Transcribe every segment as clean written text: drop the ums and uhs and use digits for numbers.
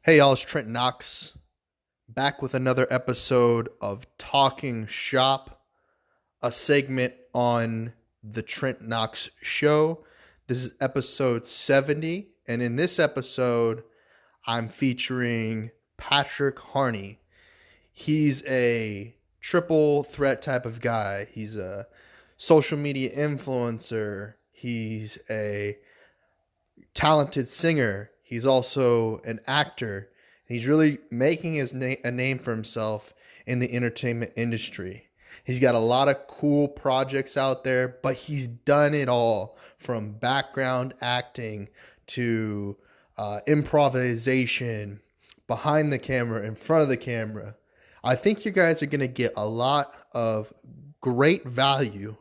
Hey y'all, it's Trent Knox, back with another episode of Talking Shop, a segment on the Trent Knox Show. This is episode 70, and in this episode, I'm featuring Patrick Harney. He's a triple threat type of guy. He's a social media influencer. He's a talented singer. He's also an actor. He's really making a name for himself in the entertainment industry. He's got a lot of cool projects out there, but he's done it all from background acting to improvisation, behind the camera, in front of the camera. I think you guys are going to get a lot of great value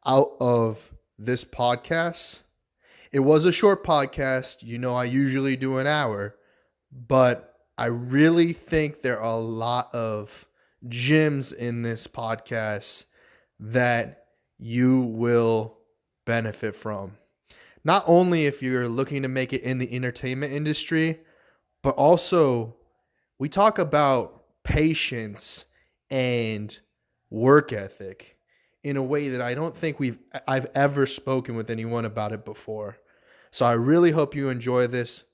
out of this podcast. It was a short podcast. You know, I usually do an hour, but I really think there are a lot of gems in this podcast that you will benefit from. Not only if you're looking to make it in the entertainment industry, but also we talk about patience and work ethic in a way that I don't think I've ever spoken with anyone about it before. So I really hope you enjoy this,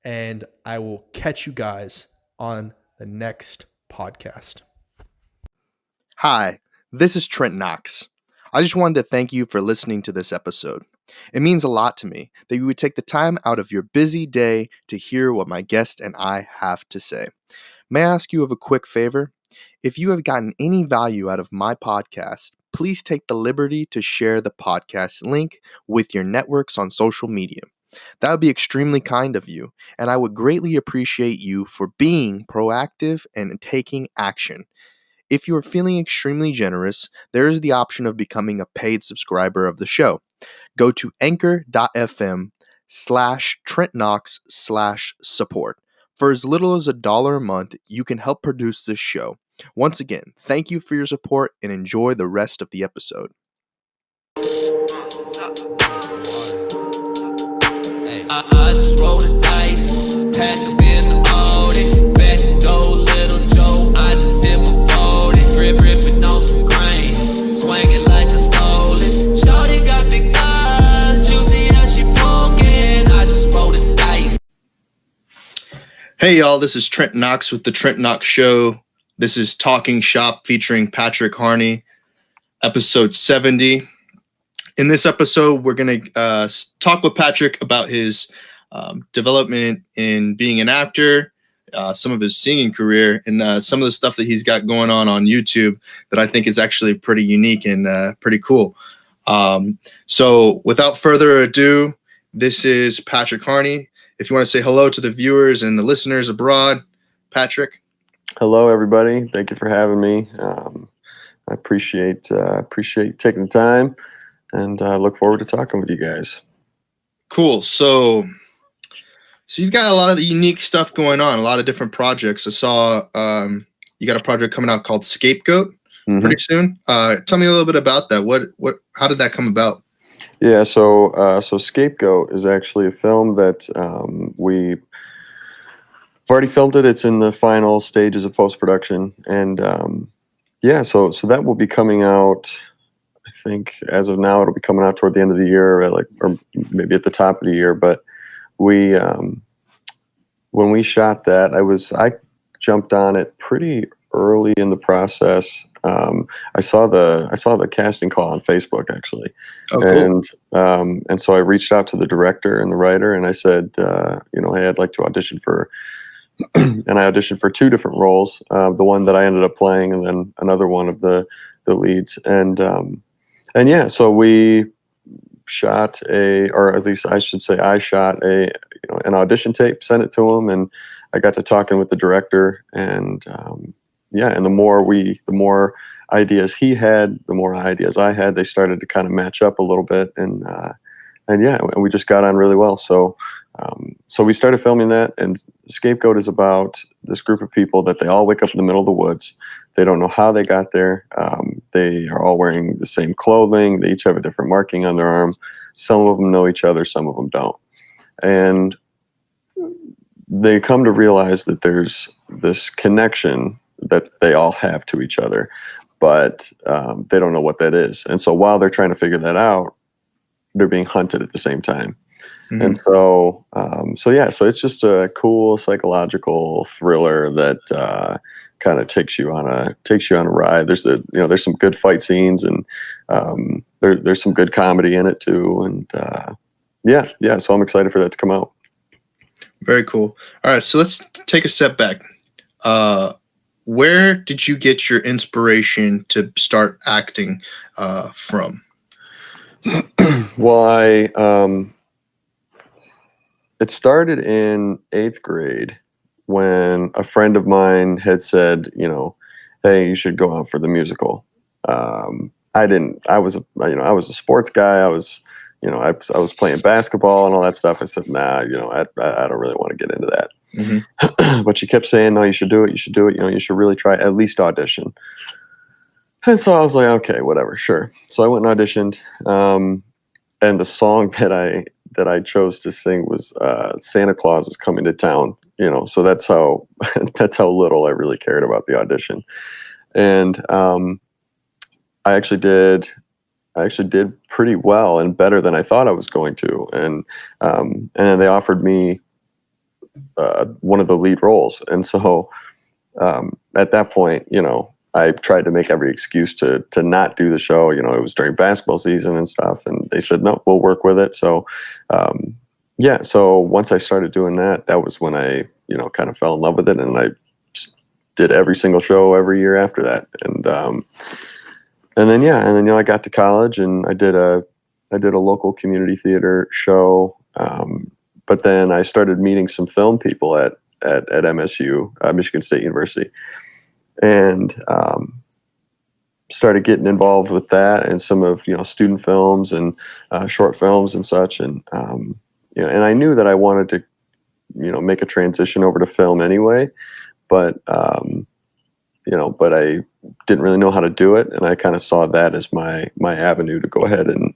and I will catch you guys on the next podcast. Hi, this is Trent Knox. I just wanted to thank you for listening to this episode. It means a lot to me that you would take the time out of your busy day to hear what my guest and I have to say. May I ask you of a quick favor? If you have gotten any value out of my podcast, please take the liberty to share the podcast link with your networks on social media. That would be extremely kind of you, and I would greatly appreciate you for being proactive and taking action. If you are feeling extremely generous, there is the option of becoming a paid subscriber of the show. Go to anchor.fm/TrentKnox/support. For as little as $1 a month, you can help produce this show. Once again, thank you for your support and enjoy the rest of the episode. I just roll the dice, pack up in the Audi, back and go little Joe, I just hit my 40, gripping on some grain, swinging like I stole it, shorty got big thighs, juicy how she poking, I just roll the dice. Hey y'all, this is Trent Knox with the Trent Knox Show. This is Talking Shop featuring Patrick Harney, episode 70. In this episode, we're going to talk with Patrick about his development in being an actor, some of his singing career, and some of the stuff that he's got going on YouTube that I think is actually pretty unique and pretty cool. So without further ado, this is Patrick Harney. If you want to say hello to the viewers and the listeners abroad, Patrick. Hello, everybody. Thank you for having me. I appreciate taking the time, and I look forward to talking with you guys. Cool. So you've got a lot of the unique stuff going on, a lot of different projects. I saw you got a project coming out called Scapegoat pretty soon. Tell me a little bit about that. How did that come about? Yeah, so Scapegoat is actually a film that we've already filmed it. It's in the final stages of post-production, and so that will be coming out. I think as of now, it'll be coming out toward the end of the year, or maybe at the top of the year. But we, when we shot that, I jumped on it pretty early in the process. I saw the casting call on Facebook actually, cool. And so I reached out to the director and the writer, and I said, hey, I'd like to audition for. And I auditioned for two different roles, the one that I ended up playing, and then another one of the leads. So we shot or at least I should say I shot an audition tape, sent it to him, and I got to talking with the director, and and the more ideas he had, the more ideas I had. They started to kind of match up a little bit, and we just got on really well. So we started filming that, and Scapegoat is about this group of people that they all wake up in the middle of the woods. They don't know how they got there. They are all wearing the same clothing. They each have a different marking on their arm. Some of them know each other, some of them don't. And they come to realize that there's this connection that they all have to each other, but they don't know what that is. And so while they're trying to figure that out, they're being hunted at the same time. Mhm. And so, so it's just a cool psychological thriller that kind of takes you on a ride. There's some good fight scenes, and there's some good comedy in it too. And so I'm excited for that to come out. Very cool. All right, so let's take a step back. Where did you get your inspiration to start acting from? Well, it started in 8th grade when a friend of mine had said, hey, you should go out for the musical. I was a sports guy. I was playing basketball and all that stuff. I said, nah, I don't really want to get into that. Mm-hmm. But she kept saying, no, you should do it. You should do it. You should really try, at least audition. And so I was like, okay, whatever, sure. So I went and auditioned. And the song that I chose to sing was Santa Claus is Coming to Town. So that's how little I really cared about the audition. And I actually did pretty well and better than I thought I was going to. And then they offered me one of the lead roles. And so at that point, I tried to make every excuse to not do the show. It was during basketball season and stuff. And they said, no, we'll work with it. So, so once I started doing that, that was when I, kind of fell in love with it. And I did every single show every year after that. And then I got to college and I did a local community theater show. But then I started meeting some film people at MSU, Michigan State University, and started getting involved with that and some of student films and short films and such. And and I knew that I wanted to make a transition over to film anyway, but but I didn't really know how to do it, and I kind of saw that as my avenue to go ahead and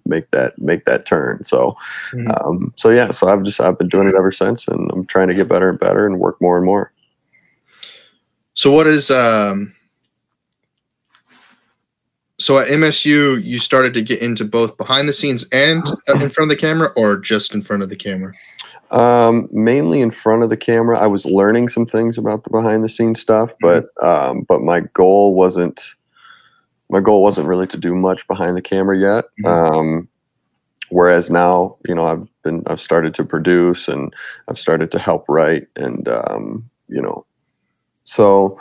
make that turn. So so I've been doing it ever since, and I'm trying to get better and better and work more and more. So what is so at MSU you started to get into both behind the scenes and in front of the camera, or just in front of the camera? Mainly in front of the camera. I was learning some things about the behind the scenes stuff, but my goal wasn't really to do much behind the camera yet. Whereas now, I've started to produce and I've started to help write, and so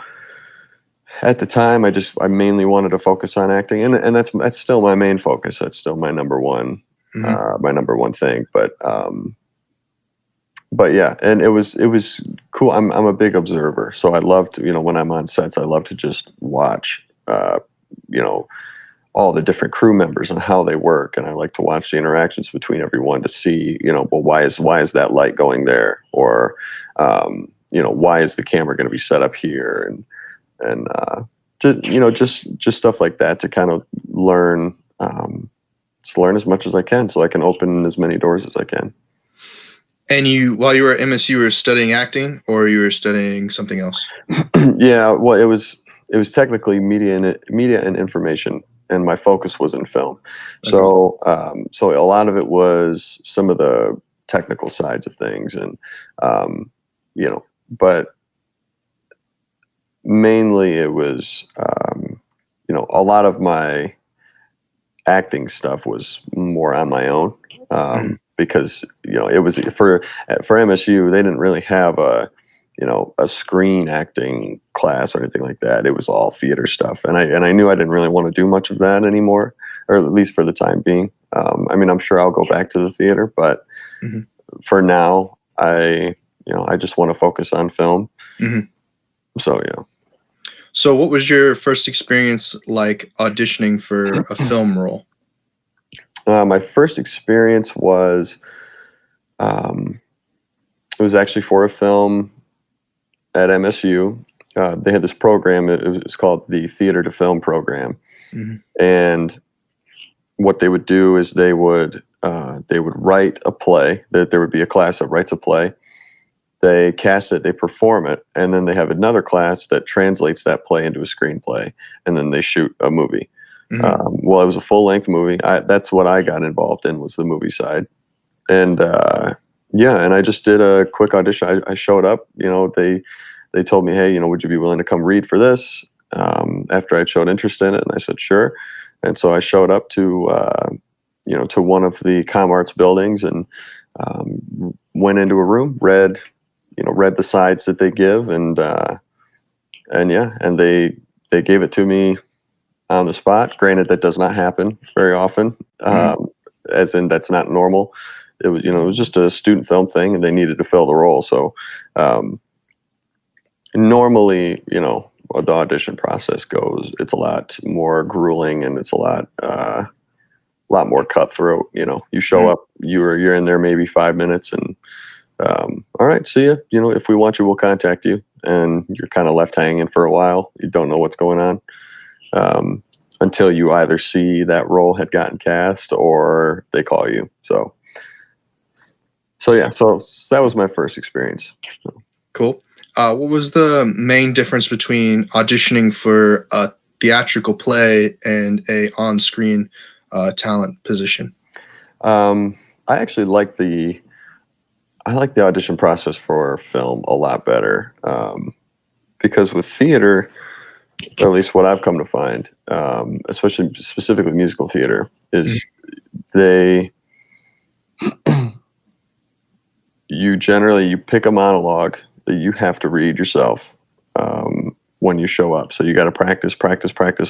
at the time I mainly wanted to focus on acting, and that's still my main focus. That's still my number one thing. But yeah, and it was cool. I'm a big observer, so I love to, when I'm on sets, I love to just watch, all the different crew members and how they work, and I like to watch the interactions between everyone to see, well, why is that light going there, or why is the camera going to be set up here, and just stuff like that to kind of learn, just learn as much as I can, so I can open as many doors as I can. And while you were at MSU, you were studying acting, or you were studying something else? Yeah, well, it was technically media and information, and my focus was in film. Okay. So a lot of it was some of the technical sides of things, and but mainly it was a lot of my acting stuff was more on my own. Because it was for MSU, they didn't really have a screen acting class or anything like that. It was all theater stuff, and I knew I didn't really want to do much of that anymore, or at least for the time being. I'm sure I'll go back to the theater, but for now, I just want to focus on film. So yeah. So what was your first experience like auditioning for a film role? My first experience was, it was actually for a film at MSU. They had this program. It was called the Theater to Film program, and what they would do is they would write a play. There would be a class that writes a play, they cast it, they perform it, and then they have another class that translates that play into a screenplay, and then they shoot a movie. Well, it was a full-length movie. That's what I got involved in, was the movie side. And yeah, and I just did a quick audition. I showed up, they told me, hey, would you be willing to come read for this? After I showed interest in it, and I said, sure. And so I showed up to to one of the Com Arts buildings, and went into a room, read the sides that they give, and yeah, and they gave it to me on the spot. Granted, that does not happen very often, as in that's not normal. It was just a student film thing, and they needed to fill the role. So normally, the audition process goes, it's a lot more grueling, and it's a lot more cutthroat. You show up, you're in there maybe 5 minutes, and all right, see ya. If we want you, we'll contact you, and you're kind of left hanging for a while. You don't know what's going on until you either see that role had gotten cast or they call you. So yeah, so that was my first experience. Cool. What was the main difference between auditioning for a theatrical play and a on-screen talent position? I actually like the audition process for film a lot better, because with theater, or at least what I've come to find, especially specifically musical theater, is you pick a monologue that you have to read yourself when you show up. So you got to practice,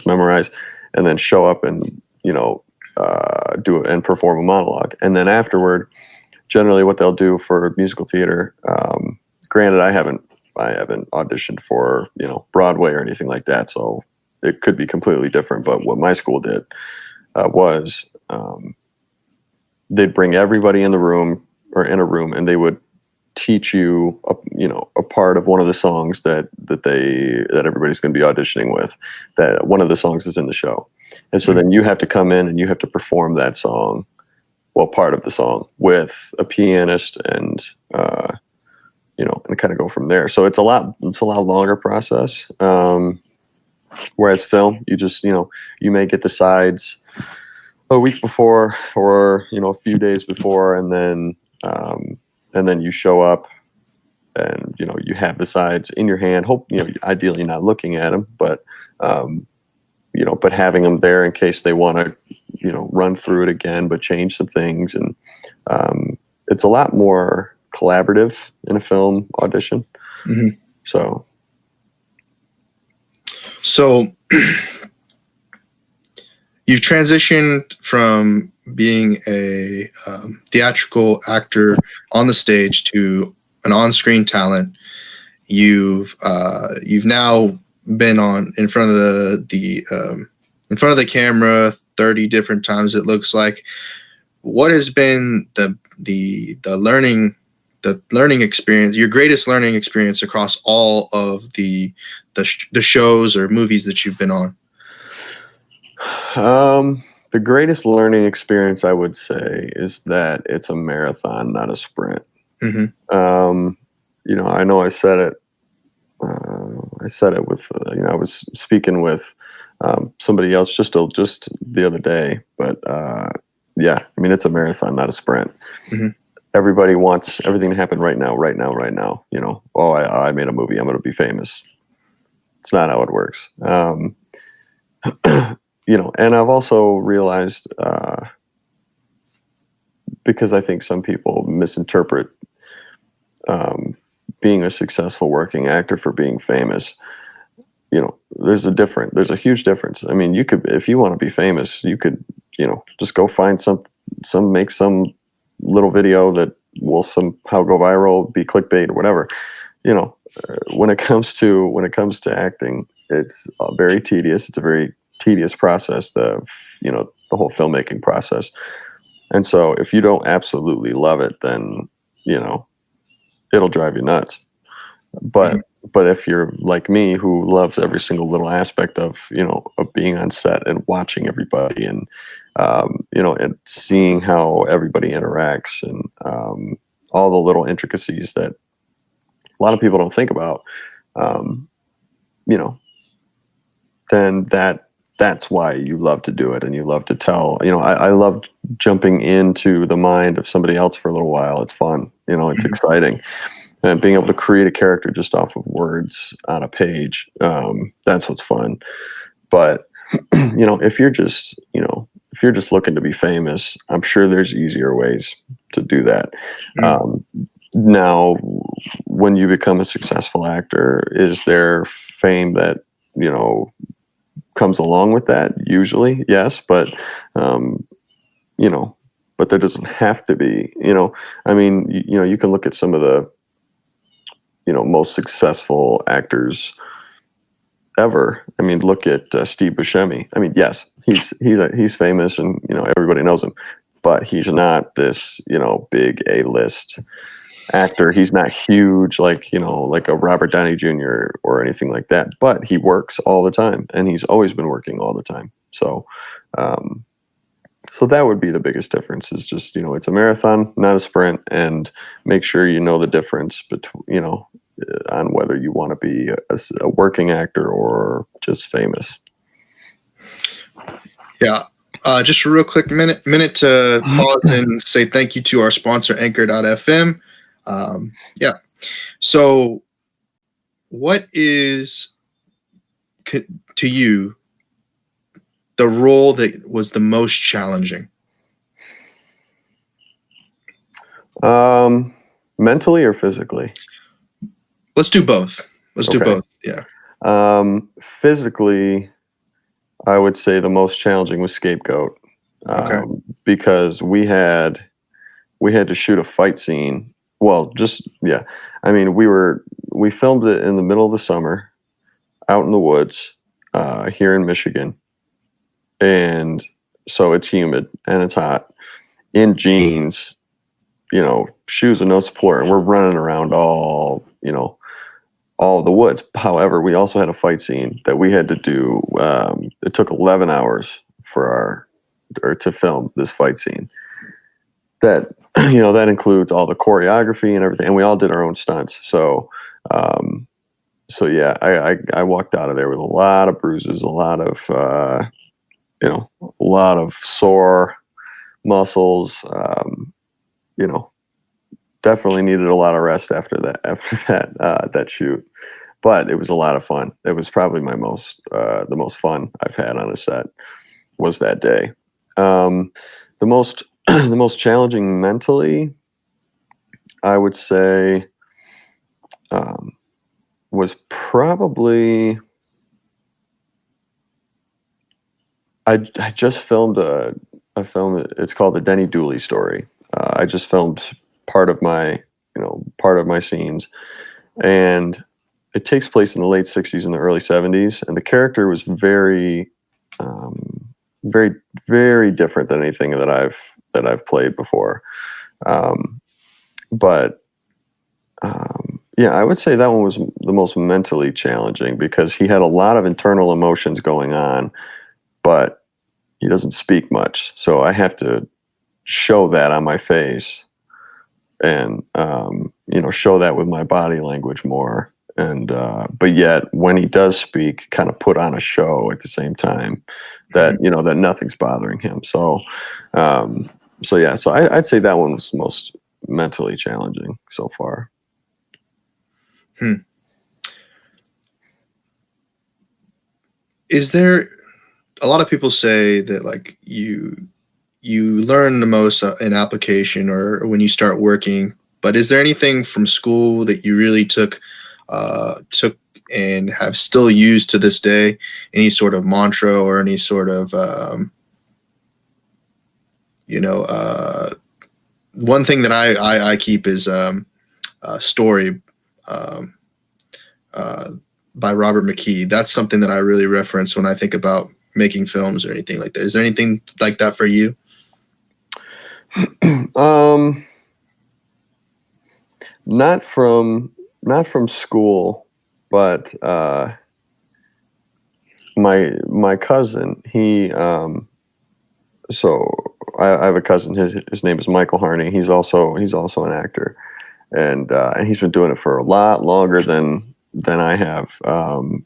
memorize, and then show up and do it and perform a monologue. And then afterward, generally what they'll do for musical theater, granted I haven't auditioned for Broadway or anything like that, so it could be completely different. But what my school did was they'd bring everybody in the room or in a room, and they would teach you a part of one of the songs that everybody's going to be auditioning with. That one of the songs is in the show, and so then you have to come in and you have to perform that song, part of the song, with a pianist, and and kind of go from there. So it's a lot longer process. Whereas film, you just you may get the sides a week before, or a few days before, and then you show up, and you have the sides in your hand. Hope ideally not looking at them, but but having them there in case they want to run through it again, but change some things. And it's a lot more collaborative in a film audition. So you've transitioned from being a theatrical actor on the stage to an on-screen talent. You've now been in front of the camera 30 different times, it looks like. What has been the learning experience, your greatest learning experience across all of the shows or movies that you've been on? The greatest learning experience, I would say, is that it's a marathon, not a sprint. I know I said it. With I was speaking with somebody else just the other day, but yeah, it's a marathon, not a sprint. Everybody wants everything to happen right now. Oh, I made a movie, I'm going to be famous. It's not how it works. And I've also realized, because I think some people misinterpret being a successful working actor for being famous. There's a huge difference. You could, if you want to be famous, you could, just go find make some little video that will somehow go viral, be clickbait or whatever. When it comes to acting, it's very tedious. It's a very tedious process, the whole filmmaking process. And so if you don't absolutely love it, then it'll drive you nuts. But if you're like me, who loves every single little aspect of being on set and watching everybody, and and seeing how everybody interacts, and all the little intricacies that a lot of people don't think about, you know, then that's why you love to do it, and you love to tell. You know, I love jumping into the mind of somebody else for a little while. It's fun. You know, it's exciting. And being able to create a character just off of words on a page, that's what's fun. But you know, if you're just looking to be famous, I'm sure there's easier ways to do that. Now, when you become a successful actor, is there fame that, you know, comes along with that? Usually, yes, but you know, but there doesn't have to be. You know, I mean, you know, you can look at some of the, you know, most successful actors ever. I mean, look at Steve Buscemi. I mean, yes, he's famous, and you know, everybody knows him, but he's not this, you know, big A-list actor. He's not huge like, you know, like a Robert Downey Jr. or anything like that, but he works all the time, and he's always been working all the time. So so that would be the biggest difference, is just, you know, it's a marathon, not a sprint, and make sure you know the difference between, you know, on whether you want to be a working actor or just famous. Yeah. Just a real quick minute to pause and say thank you to our sponsor, Anchor.fm. Yeah. So what is, to you, the role that was the most challenging? Mentally or physically? Let's do both. Do both. Yeah. Physically, I would say the most challenging was Scapegoat. Because we had to shoot a fight scene. Well, I mean, we filmed it in the middle of the summer out in the woods here in Michigan. And so it's humid and it's hot, in jeans, you know, shoes with no support, and we're running around all the woods. However, we also had a fight scene that we had to do. It took 11 hours to film this fight scene. That, you know, that includes all the choreography and everything, and we all did our own stunts. So, yeah, I walked out of there with a lot of bruises, a lot of, you know, a lot of sore muscles. You know, definitely needed a lot of rest after that shoot, but it was a lot of fun. It was probably the most fun I've had on a set was that day. The most challenging mentally, I would say, was probably, I just filmed a film. It's called The Denny Dooley Story. I just filmed part of my scenes, and it takes place in the late 60s and the early 70s, and the character was very, very, very different than anything that I've played before. Yeah, I would say that one was the most mentally challenging, because he had a lot of internal emotions going on, but he doesn't speak much. So I have to show that on my face, and you know, show that with my body language more. And but yet, when he does speak, kind of put on a show at the same time, that you know, that nothing's bothering him. So yeah, so I'd say that one was the most mentally challenging so far. Is there, a lot of people say that like you learn the most in application or when you start working, but is there anything from school that you really took and have still used to this day? Any sort of mantra or any sort of one thing that I keep is Story by Robert McKee. That's something that I really reference when I think about making films or anything like that. Is there anything like that for you? Not from school, but my cousin, he so I have a cousin. His name is Michael Harney. He's also an actor, and he's been doing it for a lot longer than I have. And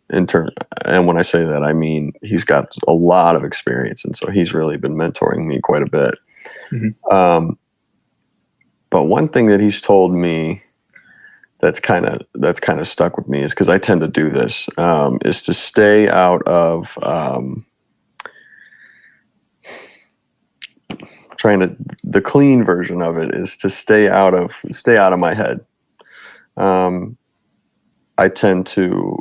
when I say that, I mean he's got a lot of experience, and so he's really been mentoring me quite a bit. Mm-hmm. But one thing that he's told me that's kind of stuck with me is, because I tend to do this, is to stay out of the clean version of it is to stay out of my head. I tend to,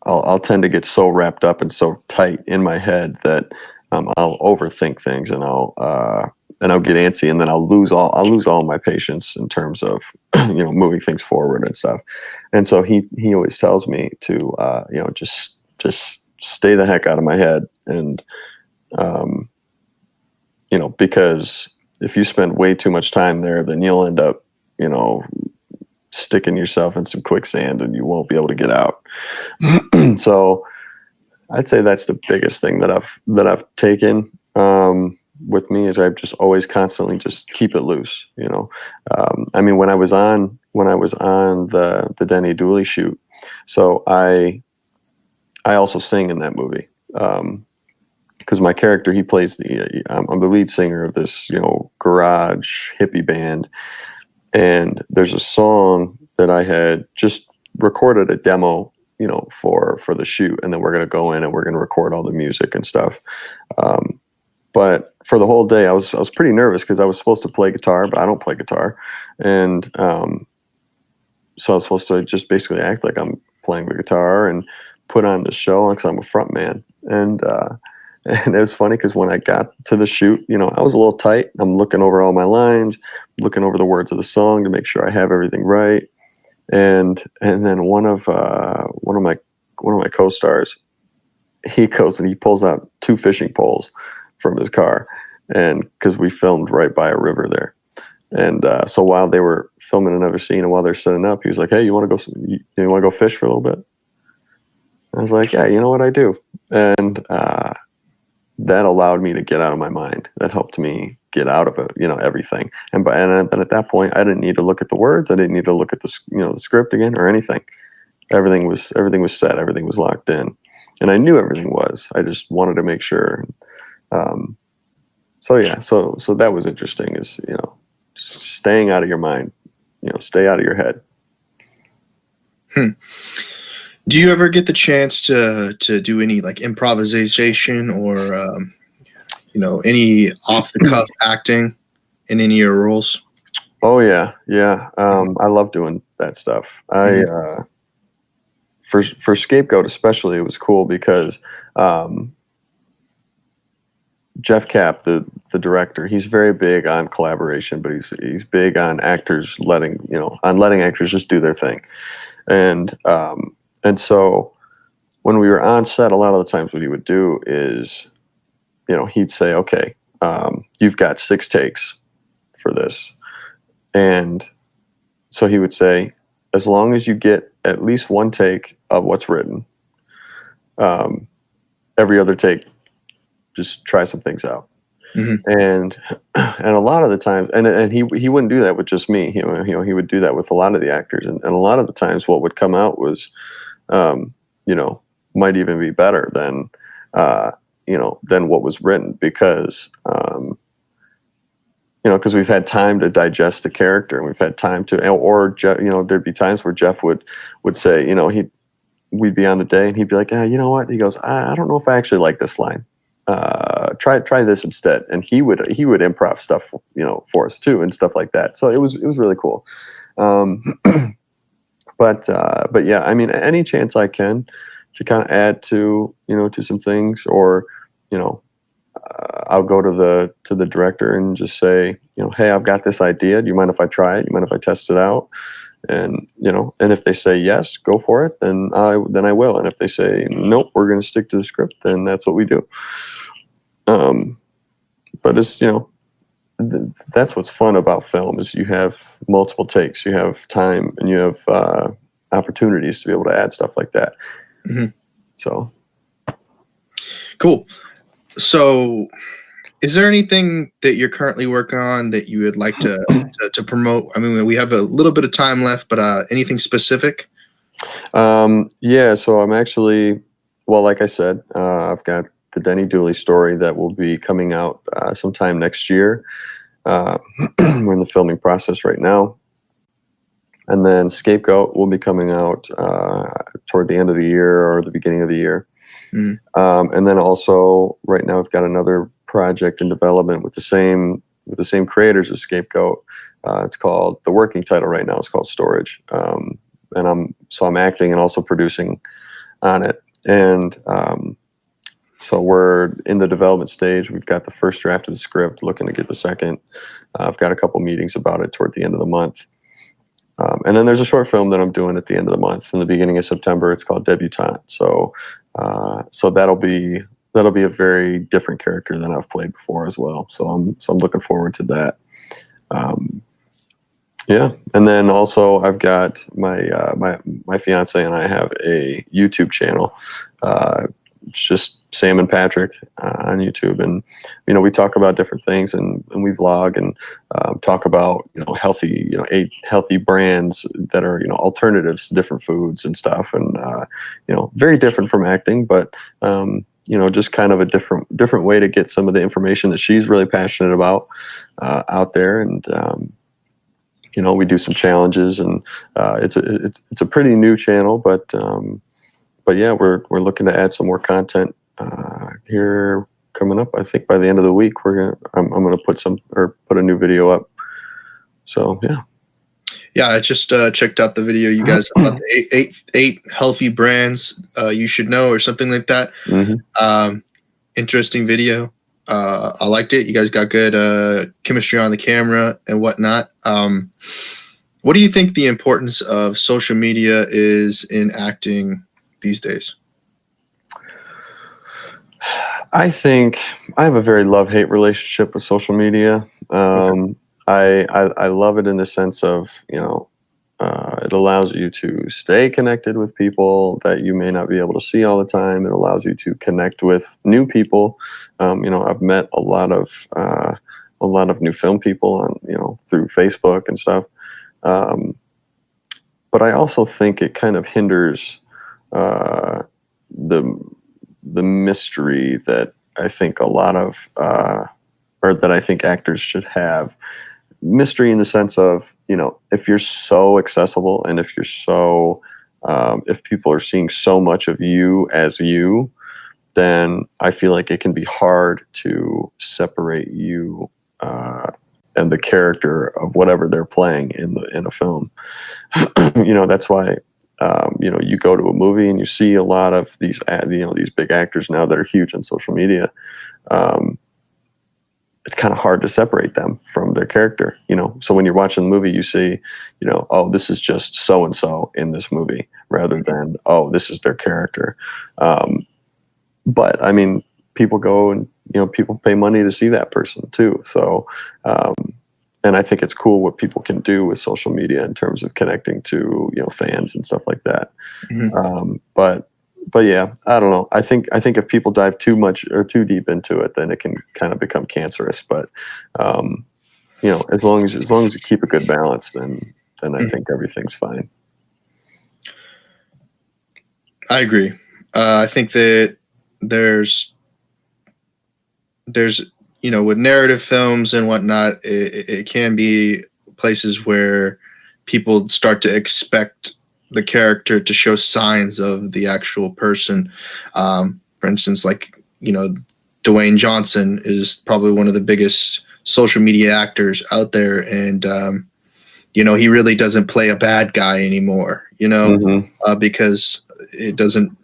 I'll tend to get so wrapped up and so tight in my head that I'll overthink things, and I'll get antsy, and then I'll lose all my patience in terms of moving things forward and stuff. And so he always tells me to just stay the heck out of my head, and because if you spend way too much time there, then you'll end up sticking yourself in some quicksand, and you won't be able to get out. So I'd say that's the biggest thing that I've taken with me, is I've just always constantly just keep it loose. I mean, when I was on the Denny Dooley shoot, so I also sing in that movie, because my character, he plays I'm the lead singer of this garage hippie band, and there's a song that I had just recorded a demo for the shoot, and then we're going to go in and we're going to record all the music and stuff. But for the whole day, I was pretty nervous, because I was supposed to play guitar, but I don't play guitar. And so I was supposed to just basically act like I'm playing the guitar and put on the show, because I'm a front man. And it was funny, because when I got to the shoot, I was a little tight. I'm looking over all my lines, looking over the words of the song to make sure I have everything right. And then one of my co-stars, he goes and he pulls out 2 fishing poles from his car, and because we filmed right by a river there. And so while they were filming another scene, and while they're setting up, he was like, "Hey, you want to go fish for a little bit?" I was like, "Yeah, you know what, I do." And that allowed me to get out of my mind. That helped me get out of it, everything. And then at that point, I didn't need to look at the words. I didn't need to look at the script again or anything. Everything was set. Everything was locked in, and I knew everything was. I just wanted to make sure. So that was interesting. Is just staying out of your mind. Stay out of your head. Do you ever get the chance to do any like improvisation or any off the cuff acting in any of your roles? Oh yeah. I love doing that stuff. For Scapegoat especially, it was cool because Jeff Kapp, the director, he's very big on collaboration, but he's big on actors letting actors just do their thing. And so when we were on set, a lot of the times what he would do is, he'd say, "Okay, you've got 6 takes for this." And so he would say, "As long as you get at least 1 take of what's written, every other take, just try some things out." Mm-hmm. And a lot of the times, and he wouldn't do that with just me. He would do that with a lot of the actors, and a lot of the times, what would come out was, might even be better than what was written, because because we've had time to digest the character, and we've had time to, or there'd be times where Jeff would say, we'd be on the day, and he'd be like, "You know what?" He goes, I don't know if I actually like this line. Try this instead. And he would improv stuff, for us too, and stuff like that. So it was really cool. But yeah, I mean, any chance I can to kind of add to some things, or I'll go to the director and just say, "Hey, I've got this idea. Do you mind if I try it? Do you mind if I test it out?" And and if they say yes, go for it, then I will. And if they say nope, we're going to stick to the script, then that's what we do. But it's that's what's fun about film, is you have multiple takes, you have time, and you have opportunities to be able to add stuff like that. Mm-hmm. So cool. So Is there anything that you're currently working on that you would like to promote? I mean, we have a little bit of time left, but anything specific? Yeah, so I'm actually, well, like I said, I've got the Denny Dooley story that will be coming out sometime next year. We're in the filming process right now. And then Scapegoat will be coming out toward the end of the year or the beginning of the year. And then also right now I've got another project in development with the same creators as Scapegoat. It's called, the working title right now is called Storage. And I'm acting and also producing on it. And so we're in the development stage. We've got the first draft of the script, looking to get the second. I've got a couple meetings about it toward the end of the month. And then there's a short film that I'm doing at the end of the month. In the beginning of September, it's called Debutante. So that'll be a very different character than I've played before as well. So I'm looking forward to that. Yeah, and then also I've got my fiance and I have a YouTube channel. It's just Sam and Patrick on YouTube, and we talk about different things, and we vlog and talk about healthy healthy brands that are alternatives to different foods and stuff, and very different from acting, but just kind of a different way to get some of the information that she's really passionate about out there. And we do some challenges, and it's a pretty new channel, but yeah, we're looking to add some more content here coming up. I think by the end of the week, I'm gonna put a new video up. So yeah. Yeah, I just checked out the video you guys about the eight healthy brands you should know, or something like that. Interesting video. I liked it. You guys got good chemistry on the camera and whatnot. What do you think the importance of social media is in acting these days? I think I have a very love-hate relationship with social media. Okay. I love it in the sense of, it allows you to stay connected with people that you may not be able to see all the time. It allows you to connect with new people. I've met a lot of new film people on, through Facebook and stuff. But I also think it kind of hinders the mystery that I think a lot of, or that I think actors should have. Mystery in the sense of, if you're so accessible, and if you're so, if people are seeing so much of you as you, then I feel like it can be hard to separate you and the character of whatever they're playing in a film. That's why you go to a movie and you see a lot of these these big actors now that are huge on social media. It's kind of hard to separate them from their character, so when you're watching the movie, you see, oh, this is just so and so in this movie, rather than, oh, this is their character. But I mean, people go and people pay money to see that person too. So and I think it's cool what people can do with social media in terms of connecting to fans and stuff like that. But yeah, I don't know. I think if people dive too much or too deep into it, then it can kind of become cancerous. But as long as you keep a good balance, then I think everything's fine. I agree. I think that there's with narrative films and whatnot, it can be places where people start to expect the character to show signs of the actual person. For instance, like, Dwayne Johnson is probably one of the biggest social media actors out there. And, he really doesn't play a bad guy anymore, because it doesn't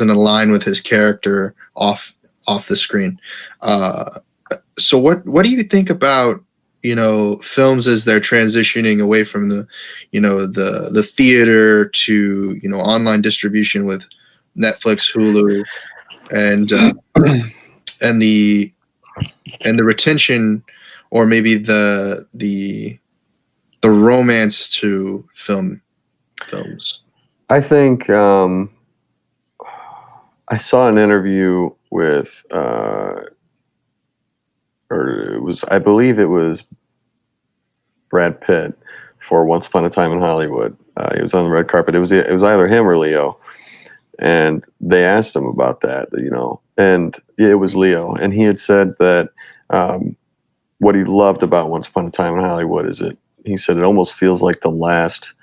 align with his character off the screen. So what do you think about, films as they're transitioning away from the theater to, online distribution with Netflix, Hulu, and the retention, or maybe the romance to films? I think I saw an interview with or I believe it was Brad Pitt for Once Upon a Time in Hollywood. He was on the red carpet. It was either him or Leo, and they asked him about that, and it was Leo, and he had said that what he loved about Once Upon a Time in Hollywood is he said it almost feels like the last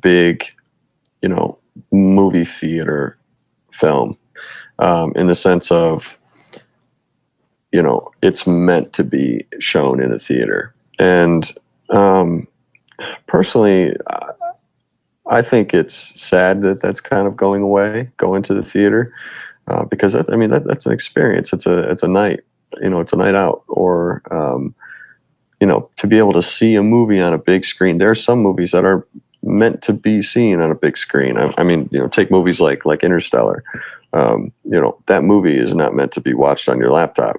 big, movie theater film, in the sense of, it's meant to be shown in a theater. And personally, I think it's sad that that's kind of going to the theater, because that's an experience. It's a night, it's a night out, or, to be able to see a movie on a big screen. There are some movies that are meant to be seen on a big screen. Take movies like Interstellar. That movie is not meant to be watched on your laptop.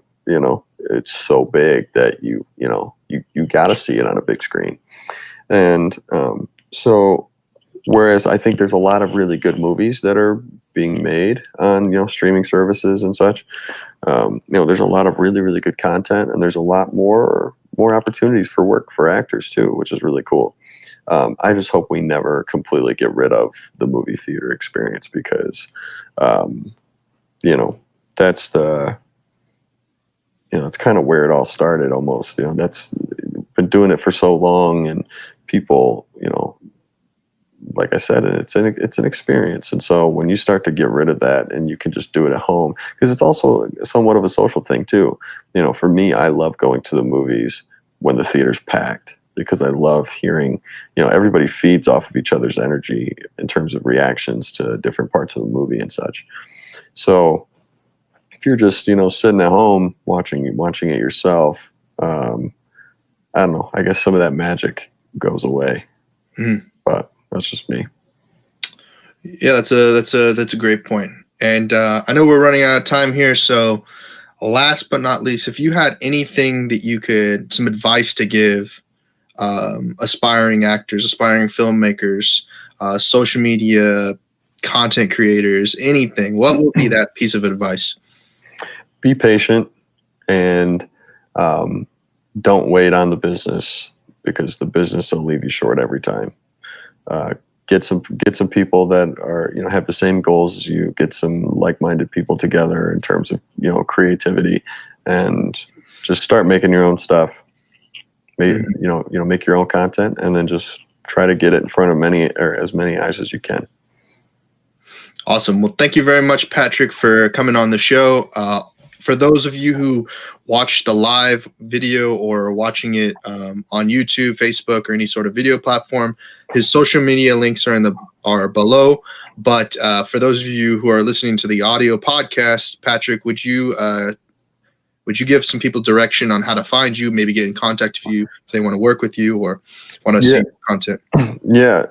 It's so big that you got to see it on a big screen. And so, whereas I think there's a lot of really good movies that are being made on streaming services and such, there's a lot of really, really good content, and there's a lot more opportunities for work for actors too, which is really cool. I just hope we never completely get rid of the movie theater experience, because that's it's kind of where it all started almost. That's been doing it for so long, and people, like I said, it's an experience. And so when you start to get rid of that and you can just do it at home, because it's also somewhat of a social thing too. For me, I love going to the movies when the theater's packed, because I love hearing, everybody feeds off of each other's energy in terms of reactions to different parts of the movie and such. So if you're just, sitting at home watching it yourself, I don't know, I guess some of that magic goes away. But that's just me. Yeah, that's a great point. And I know we're running out of time here, so last but not least, if you had anything that some advice to give aspiring actors, aspiring filmmakers, social media content creators, anything, what would be that piece of advice? Be patient, and don't wait on the business, because the business will leave you short every time. Get some people that are, have the same goals as you. Get some like-minded people together in terms of, creativity, and just start making your own stuff. Make your own content, and then just try to get it in front of as many eyes as you can. Awesome. Well, thank you very much, Patrick, for coming on the show. For those of you who watch the live video or watching it on YouTube, Facebook, or any sort of video platform, his social media links are below. But for those of you who are listening to the audio podcast, Patrick, would you give some people direction on how to find you, maybe get in contact with you if they want to work with you or want to see your content? Yeah.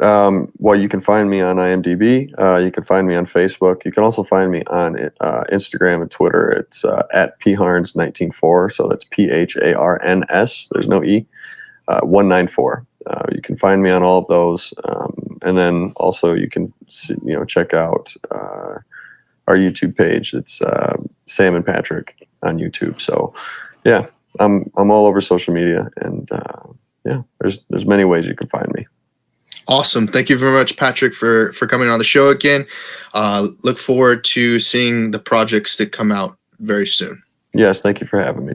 Well, you can find me on IMDb. You can find me on Facebook. You can also find me on Instagram and Twitter. It's at pharns194. So that's PHARNS. There's no E. 194. You can find me on all of those. And then also you can check out our YouTube page. It's Sam and Patrick on YouTube. So yeah, I'm all over social media, and there's many ways you can find me. Awesome. Thank you very much, Patrick, for coming on the show again. Look forward to seeing the projects that come out very soon. Yes, thank you for having me, Trent.